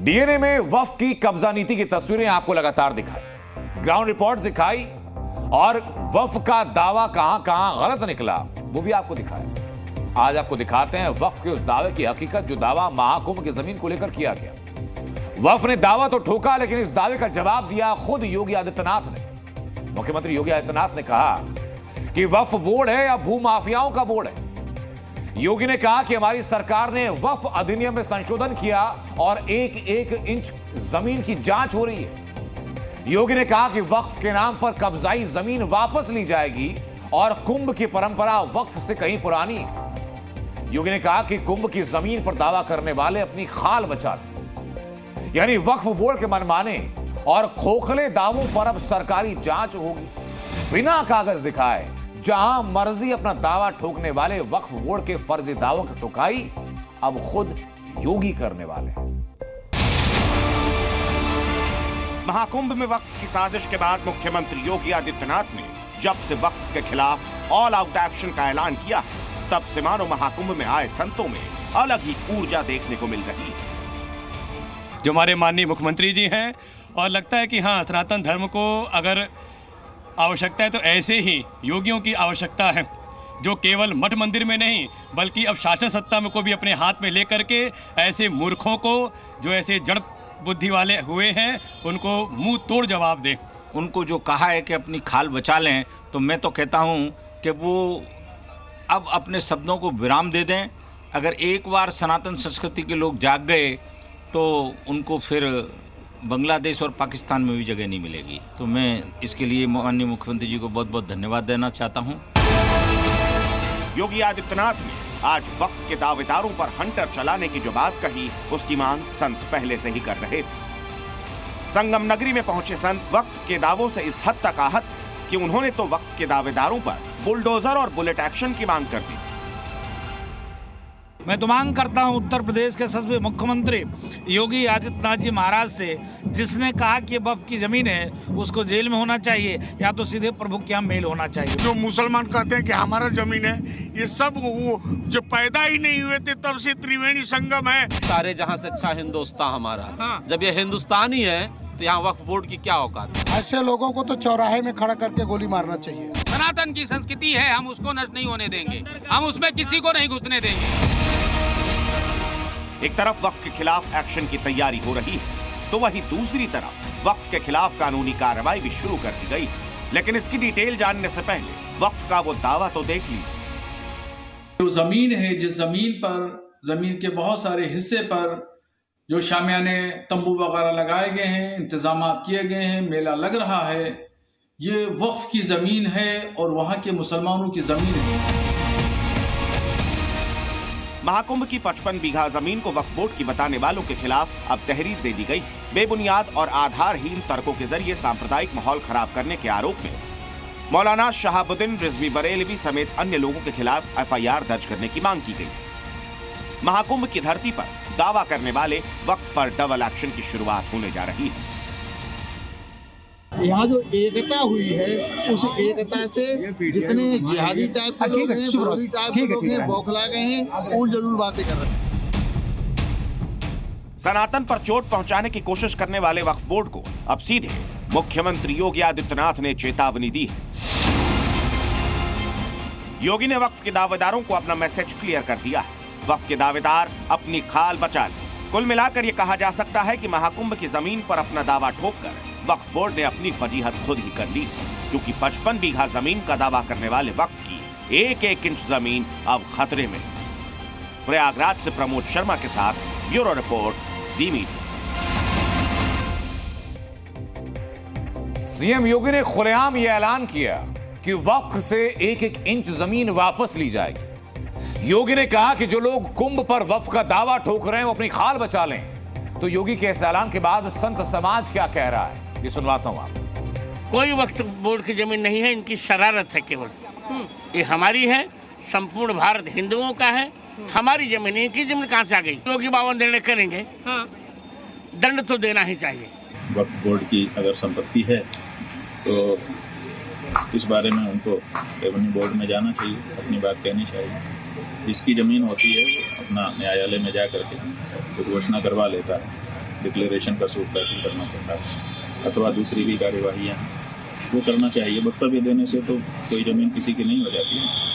DNA में वक्फ की कब्जा नीति की तस्वीरें आपको लगातार दिखाई, ग्राउंड रिपोर्ट दिखाई और वक्फ का दावा कहां कहां गलत निकला वो भी आपको दिखाया। आज आपको दिखाते हैं वक्फ के उस दावे की हकीकत जो दावा महाकुंभ की जमीन को लेकर किया गया। वक्फ ने दावा तो ठोका, लेकिन इस दावे का जवाब दिया खुद योगी आदित्यनाथ ने। मुख्यमंत्री योगी आदित्यनाथ ने कहा कि वक्फ बोर्ड है या भूमाफियाओं का बोर्ड है। योगी ने कहा कि हमारी सरकार ने वक्फ अधिनियम में संशोधन किया और एक एक इंच जमीन की जांच हो रही है। योगी ने कहा कि वक्फ के नाम पर कब्जाई जमीन वापस ली जाएगी और कुंभ की परंपरा वक्फ से कहीं पुरानी है। योगी ने कहा कि कुंभ की जमीन पर दावा करने वाले अपनी खाल बचा लें, यानी वक्फ बोर्ड के मनमाने और खोखले दावों पर अब सरकारी जांच होगी बिना कागज दिखाए। जहां मर्जी अपना दावा ठोकने वाले वक्फ बोर्ड के फर्जी दावों की ठुकाई अब खुद योगी करने वाले हैं। महाकुंभ में वक्फ की साजिश के बाद मुख्यमंत्री योगी आदित्यनाथ ने जब से वक्फ के खिलाफ ऑल आउट एक्शन का ऐलान किया, तब से मानो महाकुंभ में आए संतों में अलग ही ऊर्जा देखने को मिल रही है। जो हमारे माननीय मुख्यमंत्री जी हैं, और लगता है कि हाँ, सनातन धर्म को अगर आवश्यकता है तो ऐसे ही योगियों की आवश्यकता है, जो केवल मठ मंदिर में नहीं बल्कि अब शासन सत्ता में को भी अपने हाथ में लेकर के ऐसे मूर्खों को, जो ऐसे जड़ बुद्धि वाले हुए हैं, उनको मुंह तोड़ जवाब दें। उनको जो कहा है कि अपनी खाल बचा लें, तो मैं तो कहता हूं कि वो अब अपने शब्दों को विराम दे दें। अगर एक बार सनातन संस्कृति के लोग जाग गए तो उनको फिर बांग्लादेश और पाकिस्तान में भी जगह नहीं मिलेगी। तो मैं इसके लिए माननीय मुख्यमंत्री जी को बहुत बहुत धन्यवाद देना चाहता हूं। योगी आदित्यनाथ ने आज वक्फ के दावेदारों पर हंटर चलाने की जो बात कही, उसकी मांग संत पहले से ही कर रहे थे। संगम नगरी में पहुंचे संत वक्फ के दावों से इस हद तक आहत कि उन्होंने तो वक्फ के दावेदारों पर बुलडोजर और बुलेट एक्शन की मांग कर दी। मैं तो मांग करता हूं उत्तर प्रदेश के सशस्त्र मुख्यमंत्री योगी आदित्यनाथ जी महाराज से, जिसने कहा कि वक्फ की जमीन है उसको जेल में होना चाहिए या तो सीधे प्रभु के यहाँ मेल होना चाहिए। जो मुसलमान कहते हैं कि हमारा जमीन है, ये सब वो जो पैदा ही नहीं हुए थे तब से त्रिवेणी संगम है। सारे जहाँ से अच्छा हिंदुस्तान हमारा, जब ये हिंदुस्तान ही है तो यहाँ वक्फ बोर्ड की क्या औकात। ऐसे लोगों को तो चौराहे में खड़ा करके गोली मारना चाहिए। सनातन की संस्कृति है, हम उसको नष्ट नहीं होने देंगे, हम उसमें किसी को नहीं घुसने देंगे। एक तरफ वक्फ के खिलाफ एक्शन की तैयारी हो रही है, तो वहीं दूसरी तरफ वक्फ के खिलाफ कानूनी कार्रवाई भी शुरू कर दी गई। लेकिन इसकी डिटेल जानने से पहले वक्फ का वो दावा तो देख लीजिए। जो जमीन है, जिस जमीन पर, जमीन के बहुत सारे हिस्से पर जो शामियाने तंबू वगैरह लगाए गए हैं, इंतजाम किए गए हैं, मेला लग रहा है, ये वक्फ की जमीन है और वहां के मुसलमानों की जमीन है। महाकुंभ की 55 बीघा जमीन को वक्फ बोर्ड की बताने वालों के खिलाफ अब तहरीर दे दी गई। बेबुनियाद और आधारहीन तर्कों के जरिए सांप्रदायिक माहौल खराब करने के आरोप में मौलाना शहाबुद्दीन रिजवी बरेलवी समेत अन्य लोगों के खिलाफ एफआईआर दर्ज करने की मांग की गई। महाकुंभ की धरती पर दावा करने वाले वक्फ पर डबल एक्शन की शुरुआत होने जा रही है। यहाँ जो एकता हुई है, उस एकता से जितने जिहादी टाइप के लोग हैं, विरोधी टाइप के लोग हैं, बौखला गए हैं, उन जरूर बातें कर रहे हैं। सनातन पर चोट पहुंचाने की कोशिश करने वाले वक्फ बोर्ड को अब सीधे मुख्यमंत्री योगी आदित्यनाथ ने चेतावनी दी है। योगी ने वक्फ के दावेदारों को अपना मैसेज क्लियर कर दिया है। वक्फ के दावेदार अपनी खाल बचा लें। कुल मिलाकर यह कहा जा सकता है कि महाकुंभ की जमीन पर अपना दावा ठोककर वक्फ बोर्ड ने अपनी फजीहत खुद ही कर ली, क्योंकि 55 बीघा जमीन का दावा करने वाले वक्फ की एक एक इंच जमीन अब खतरे में। प्रयागराज से प्रमोद शर्मा के साथ ब्यूरो रिपोर्ट, जी मीडिया। सीएम योगी ने खुलेआम यह ऐलान किया कि वक्फ से एक एक इंच जमीन वापस ली जाएगी। योगी ने कहा कि जो लोग कुंभ पर वक्फ का दावा ठोक रहे हैं वो अपनी खाल बचा लें। तो योगी के इस ऐलान के बाद संत समाज क्या कह रहा है, ये सुनवाता हूं आप। कोई वक्फ बोर्ड की जमीन नहीं है, इनकी शरारत है केवल। ये हमारी है, संपूर्ण भारत हिंदुओं का है। हमारी जमीन, इनकी जमीन कहां से आ गई? योगी बाबा निर्णय करेंगे, दंड तो देना ही चाहिए। वक्फ बोर्ड की अगर संपत्ति है तो इस बारे में उनको रेवेन्यू बोर्ड में जाना चाहिए, अपनी बात कहनी चाहिए। जिसकी ज़मीन होती है वो अपना न्यायालय में जा करके तो घोषणा करवा लेता है। डिक्लेरेशन का सूट दाखिल करना पड़ता है अथवा दूसरी भी कार्यवाहियाँ वो करना चाहिए। वक्तव्य देने से तो कोई जमीन किसी की नहीं हो जाती है।